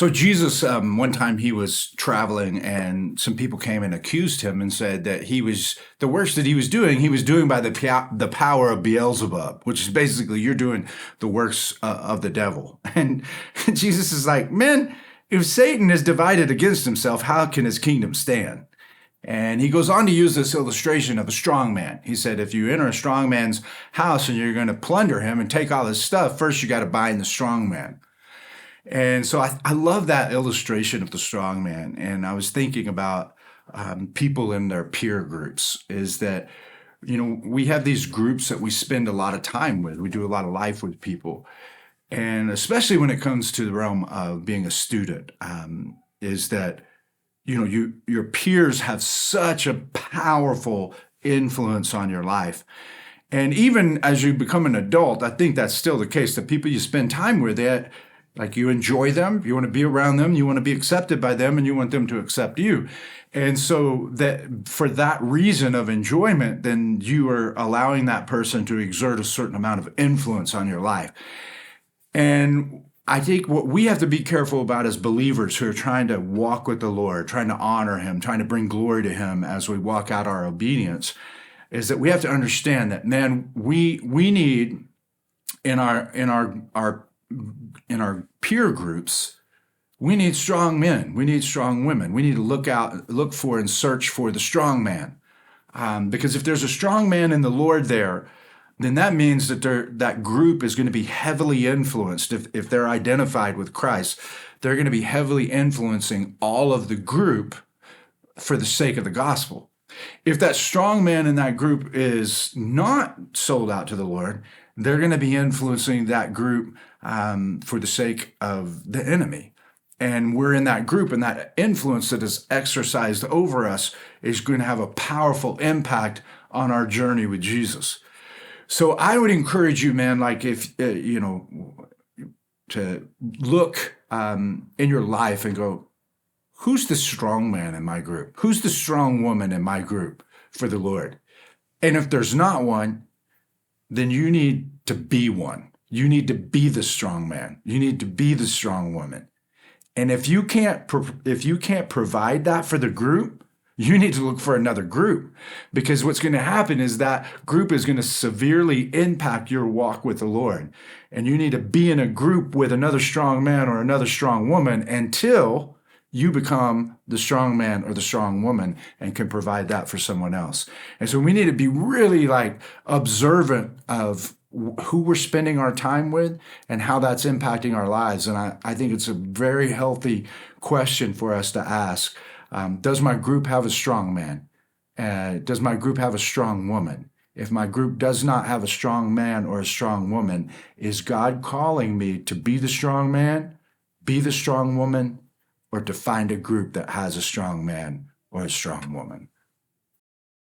So Jesus, one time he was traveling and some people came and accused him and said that the works that he was doing by the power of Beelzebub, which is basically you're doing the works of the devil. And Jesus is like, man, if Satan is divided against himself, how can his kingdom stand? And he goes on to use this illustration of a strong man. He said, if you enter a strong man's house and you're going to plunder him and take all his stuff, first you got to bind the strong man. And so I love that illustration of the strong man. And I was thinking about people in their peer groups is that, we have these groups that we spend a lot of time with. We do a lot of life with people. And especially when it comes to the realm of being a student, is that, your peers have such a powerful influence on your life. And even as you become an adult, I think that's still the case. The people you spend time with, like you enjoy them, you want to be around them, you want to be accepted by them, and you want them to accept you. And so that for that reason of enjoyment, then you are allowing that person to exert a certain amount of influence on your life. And I think what we have to be careful about as believers who are trying to walk with the Lord, trying to honor him, trying to bring glory to him as we walk out our obedience, is that we have to understand that, man, we need in our peer groups, we need strong men. We need strong women. We need to look for and search for the strong man. Because if there's a strong man in the Lord there, then that means that that group is going to be heavily influenced. If they're identified with Christ, they're going to be heavily influencing all of the group for the sake of the gospel. If that strong man in that group is not sold out to the Lord, they're going to be influencing that group for the sake of the enemy. And we're in that group, and that influence that is exercised over us is going to have a powerful impact on our journey with Jesus. So I would encourage you, man, like if, to look in your life and go, who's the strong man in my group? Who's the strong woman in my group for the Lord? And if there's not one, then you need to be one. You need to be the strong man. You need to be the strong woman. And if you can't provide that for the group, you need to look for another group, because what's going to happen is that group is going to severely impact your walk with the Lord. And you need to be in a group with another strong man or another strong woman until you become the strong man or the strong woman and can provide that for someone else. And so we need to be really observant of who we're spending our time with and how that's impacting our lives. And I think it's a very healthy question for us to ask. Does my group have a strong man? Does my group have a strong woman? If my group does not have a strong man or a strong woman, is God calling me to be the strong man, be the strong woman, or to find a group that has a strong man or a strong woman?